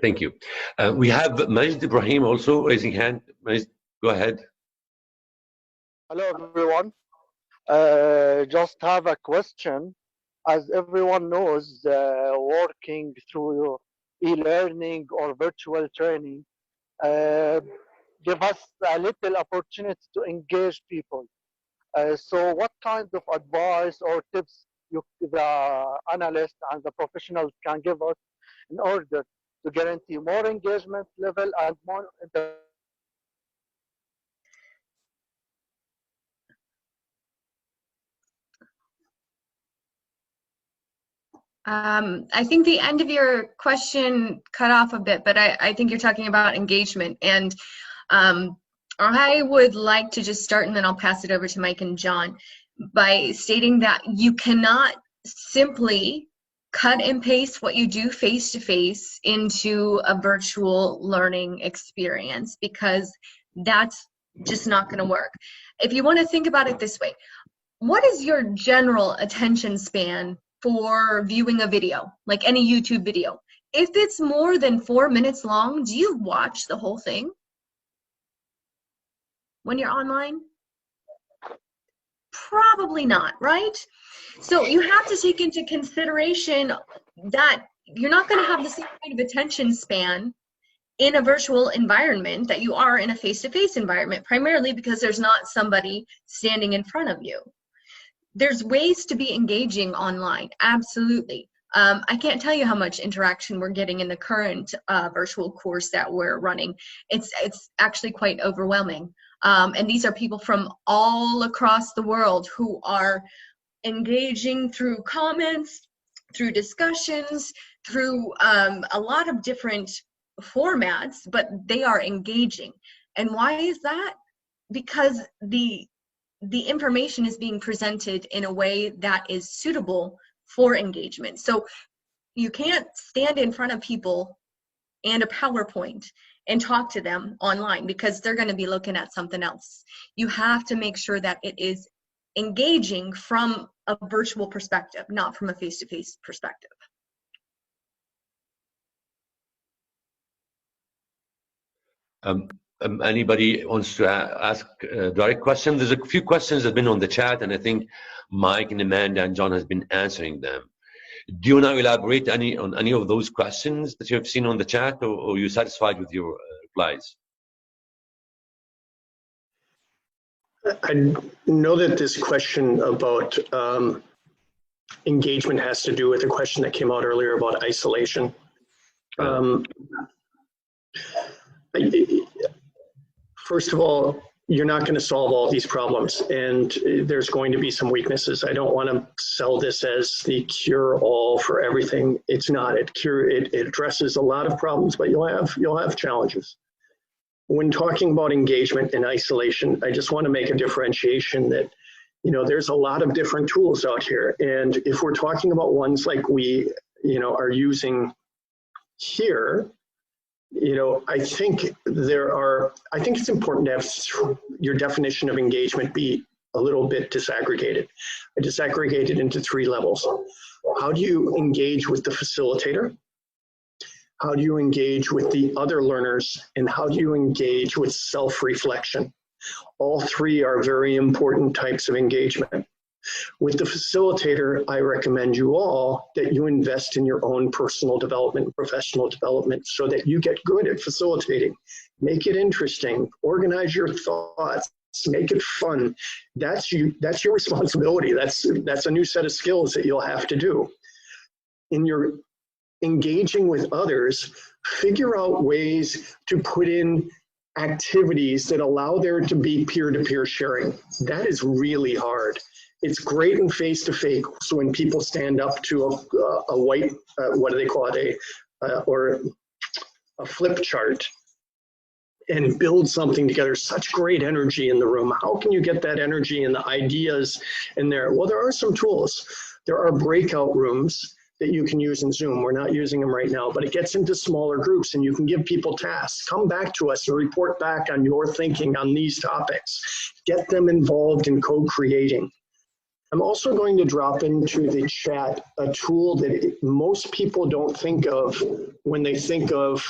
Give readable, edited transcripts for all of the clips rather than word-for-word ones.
Thank you. We have Majed Ibraheem also raising hand. Majed, go ahead. Hello, everyone. Just have a question. As everyone knows, working through e-learning or virtual training give us a little opportunity to engage people. So what kind of advice or tips the analyst and the professionals can give us in order to guarantee more engagement level and more I think the end of your question cut off a bit, but I think you're talking about engagement. And I would like to just start, and then I'll pass it over to Mike and John, by stating that you cannot simply cut and paste what you do face-to-face into a virtual learning experience, because that's just not going to work. If you want to think about it this way, what is your general attention span for viewing a video, like any YouTube video? If it's more than 4 minutes long, do you watch the whole thing when you're online? Probably not, right? So you have to take into consideration that you're not going to have the same kind of attention span in a virtual environment that you are in a face-to-face environment, primarily because there's not somebody standing in front of you. There's ways to be engaging online, absolutely. I can't tell you how much interaction we're getting in the current virtual course that we're running. It's actually quite overwhelming. And these are people from all across the world who are engaging through comments, through discussions, through a lot of different formats, but they are engaging. And why is that? Because the information is being presented in a way that is suitable for engagement. So you can't stand in front of people and a PowerPoint and talk to them online, because they're going to be looking at something else. You have to make sure that it is engaging from a virtual perspective, not from a face-to-face perspective. Anybody wants to ask a direct question? There's a few questions that have been on the chat, and I think Mike and Amanda and John has been answering them. Do you want to elaborate on any of those questions that you have seen on the chat, or are you satisfied with your replies? I know that this question about engagement has to do with a question that came out earlier about isolation. First of all, you're not going to solve all these problems, and there's going to be some weaknesses. I don't want to sell this as the cure-all for everything. It's not. It addresses a lot of problems, but you'll have challenges. When talking about engagement and isolation, I just want to make a differentiation that, you know, there's a lot of different tools out here, and if we're talking about ones like we, you know, are using here, you know, I think it's important to have your definition of engagement be a little bit disaggregated. I disaggregated into 3 levels. How do you engage with the facilitator? How do you engage with the other learners? And how do you engage with self-reflection? All 3 are very important types of engagement. With the facilitator, I recommend you all that you invest in your own personal development and professional development so that you get good at facilitating. Make it interesting, organize your thoughts, make it fun. That's your responsibility. That's a new set of skills that you'll have to do. In your engaging with others, figure out ways to put in activities that allow there to be peer-to-peer sharing. That is really hard. It's great in face-to-face, so when people stand up to a white, what do they call it, or a flip chart, and build something together, such great energy in the room. How can you get that energy and the ideas in there? Well, there are some tools. There are breakout rooms that you can use in Zoom. We're not using them right now, but it gets into smaller groups, and you can give people tasks. Come back to us and report back on your thinking on these topics. Get them involved in co-creating. I'm also going to drop into the chat a tool that most people don't think of when they think of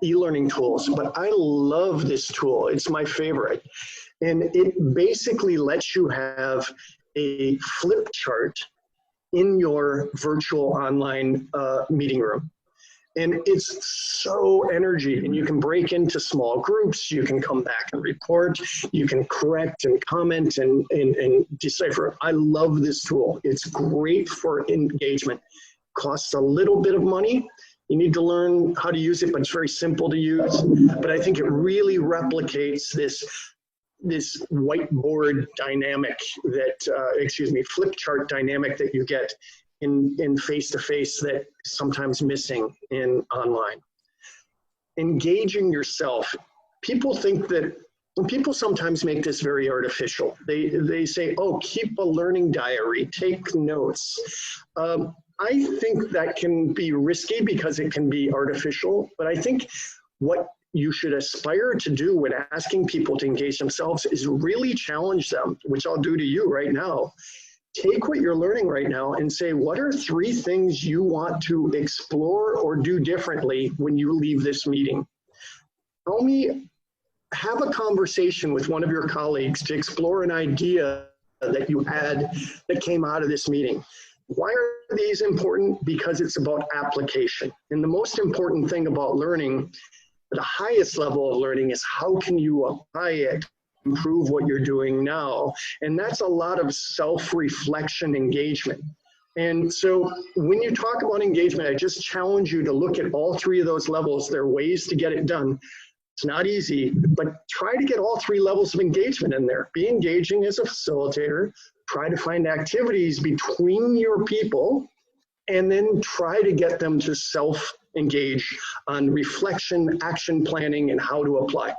e-learning tools, but I love this tool. It's my favorite. And it basically lets you have a flip chart in your virtual online meeting room. And it's so energy, and you can break into small groups, you can come back and report, you can correct and comment and decipher. I love this tool. It's great for engagement. Costs a little bit of money. You need to learn how to use it, but it's very simple to use. But I think it really replicates this whiteboard dynamic that, flip chart dynamic that you get in face-to-face that is sometimes missing in online. Engaging yourself. People think that, people sometimes make this very artificial. They say, oh, keep a learning diary, take notes. I think that can be risky because it can be artificial, but I think what you should aspire to do when asking people to engage themselves is really challenge them, which I'll do to you right now. Take what you're learning right now and say, what are 3 things you want to explore or do differently when you leave this meeting? Tell me, have a conversation with one of your colleagues to explore an idea that you had that came out of this meeting. Why are these important? Because it's about application. And the most important thing about learning, the highest level of learning, is how can you apply it, improve what you're doing now. And that's a lot of self-reflection engagement. And so when you talk about engagement, I just challenge you to look at all 3 of those levels. There are ways to get it done. It's not easy, but try to get all 3 levels of engagement in there. Be engaging as a facilitator, try to find activities between your people, and then try to get them to self-engage on reflection, action planning, and how to apply.